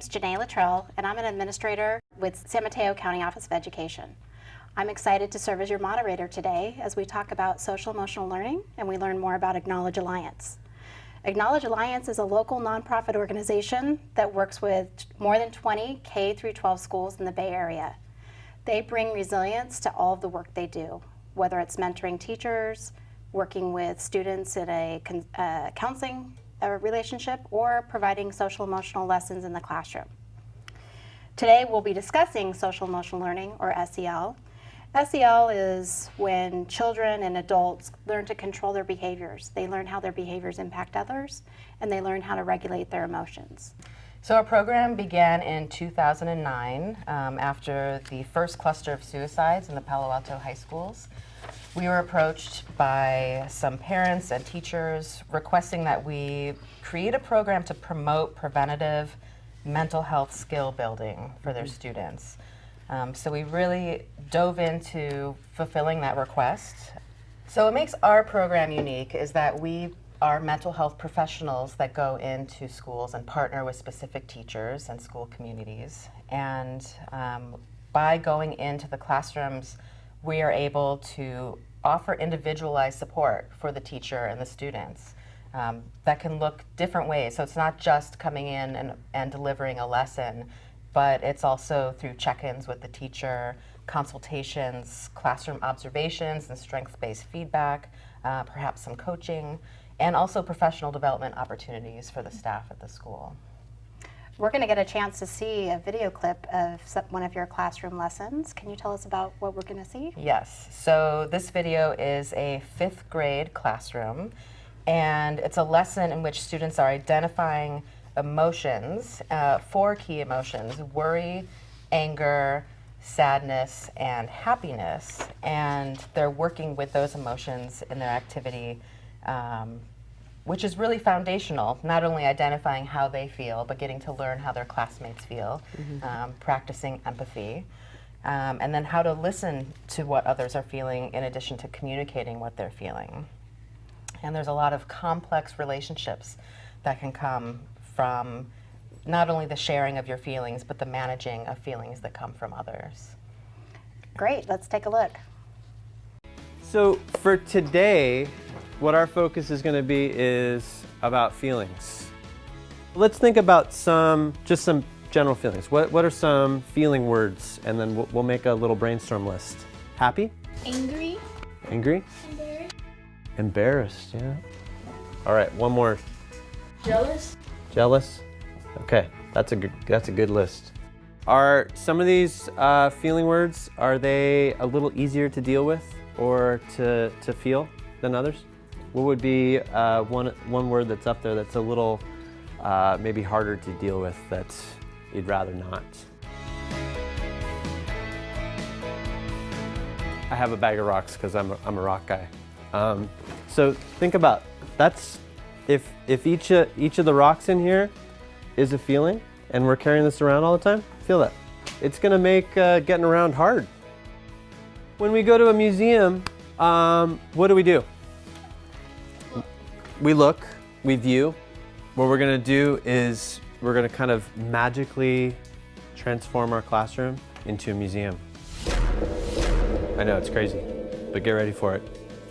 is Jenée Littrell, and I'm an administrator with San Mateo County Office of Education. I'm excited to serve as your moderator today as we talk about social emotional learning and we learn more about Acknowledge Alliance. Acknowledge Alliance is a local nonprofit organization that works with more than 20 K-12 schools in the Bay Area. They bring resilience to all of the work they do, whether it's mentoring teachers, working with students in a counseling relationship, or providing social emotional lessons in the classroom. Today we'll be discussing social emotional learning, or SEL. SEL is when children and adults learn to control their behaviors. They learn how their behaviors impact others, and they learn how to regulate their emotions. So our program began in 2009 after the first cluster of suicides in the Palo Alto high schools. We were approached by some parents and teachers requesting that we create a program to promote preventative mental health skill building for their students. So we really dove into fulfilling that request. So what makes our program unique is that we are mental health professionals that go into schools and partner with specific teachers and school communities. And by going into the classrooms, we are able to offer individualized support for the teacher and the students. That can look different ways. So it's not just coming in and delivering a lesson, but it's also through check-ins with the teacher, consultations, classroom observations, and strengths-based feedback, perhaps some coaching, and also professional development opportunities for the staff at the school. We're going to get a chance to see a video clip of one of your classroom lessons. Can you tell us about what we're going to see? Yes. So this video is a 5th grade classroom, and it's a lesson in which students are identifying emotions, 4 key emotions: worry, anger, sadness, and happiness. And they're working with those emotions in their activity, which is really foundational, not only identifying how they feel, but getting to learn how their classmates feel, practicing empathy, and then how to listen to what others are feeling in addition to communicating what they're feeling. And there's a lot of complex relationships that can come from not only the sharing of your feelings, but the managing of feelings that come from others. Great, let's take a look. So for today, what our focus is going to be is about feelings. Let's think about just some general feelings. What are some feeling words? And then we'll make a little brainstorm list. Happy? Angry. Angry? Embarrassed. Embarrassed, yeah. All right, one more. Jealous. Jealous? Okay, that's a good list. Are some of these feeling words, are they a little easier to deal with or to feel than others? What would be one word that's up there that's a little maybe harder to deal with that you'd rather not? I have a bag of rocks because I'm a rock guy. So think about that's if each of the rocks in here is a feeling, and we're carrying this around all the time. Feel that. It's going to make getting around hard. When we go to a museum, what do? We look, we view. What we're going to do is we're going to kind of magically transform our classroom into a museum. I know, it's crazy, but get ready for it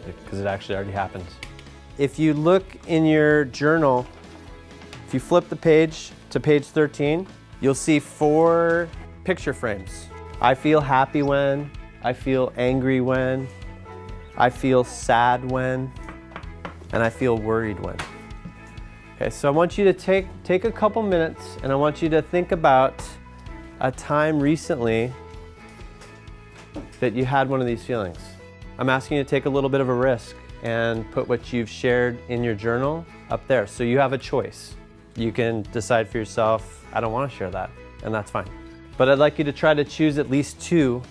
because it actually already happens. If you look in your journal, if you flip the page to page 13, you'll see 4 picture frames. I feel happy when, I feel angry when, I feel sad when, and I feel worried when. Okay, so I want you to take a couple minutes and I want you to think about a time recently that you had one of these feelings. I'm asking you to take a little bit of a risk and put what you've shared in your journal up there. So you have a choice. You can decide for yourself, I don't want to share that, and that's fine. But I'd like you to try to choose at least 2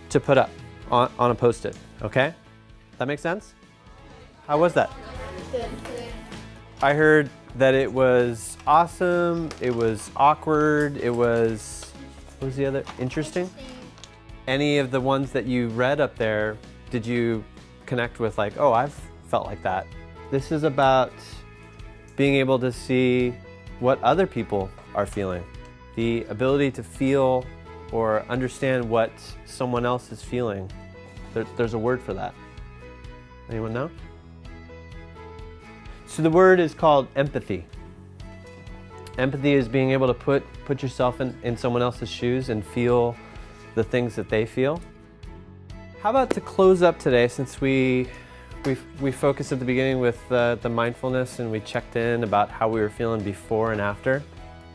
to put up on a Post-it, okay? That make sense? How was that? I heard that it was awesome, it was awkward, it was, what was the other? Interesting? Any of the ones that you read up there, did you connect with like, oh, I've felt like that? This is about being able to see what other people are feeling. the ability to feel or understand what someone else is feeling. There's a word for that. Anyone know? So the word is called empathy. Empathy is being able to put yourself in someone else's shoes and feel the things that they feel. How about to close up today, since we focused at the beginning with the mindfulness and we checked in about how we were feeling before and after.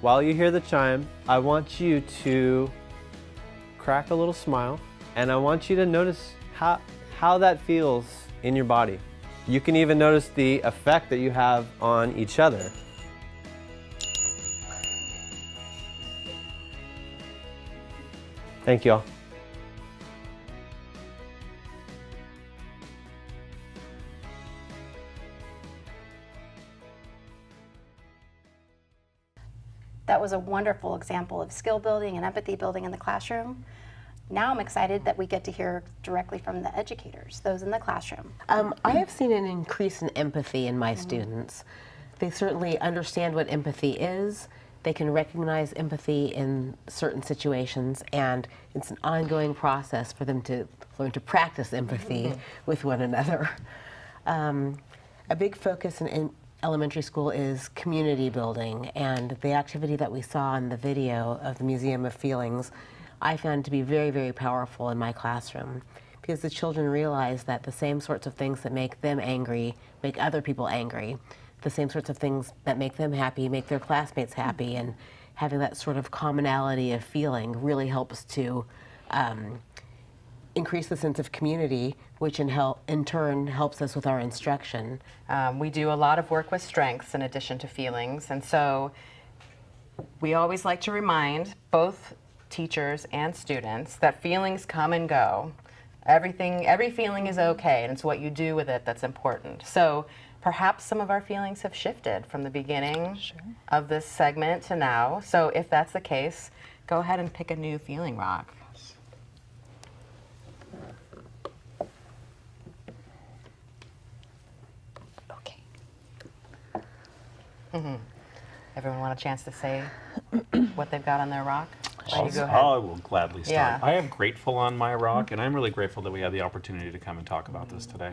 While you hear the chime, I want you to crack a little smile, and I want you to notice how that feels in your body. You can even notice the effect that you have on each other. Thank you all. That was a wonderful example of skill building and empathy building in the classroom. Now I'm excited that we get to hear directly from the educators, those in the classroom. I have seen an increase in empathy in my students. They certainly understand what empathy is. They can recognize empathy in certain situations, and it's an ongoing process for them to learn to practice empathy with one another. A big focus in elementary school is community building, and the activity that we saw in the video of the Museum of Feelings I found to be very, very powerful in my classroom, because the children realize that the same sorts of things that make them angry make other people angry. The same sorts of things that make them happy make their classmates happy, and having that sort of commonality of feeling really helps to increase the sense of community, which in turn helps us with our instruction. We do a lot of work with strengths in addition to feelings, and so we always like to remind both teachers and students that feelings come and go. Every feeling is okay, and it's what you do with it that's important. So perhaps some of our feelings have shifted from the beginning of this segment to now. So if that's the case, go ahead and pick a new feeling rock. Okay. Everyone want a chance to say what they've got on their rock? Why don't you go ahead? I will gladly start. Yeah. I have grateful on my rock, and I'm really grateful that we had the opportunity to come and talk about this today.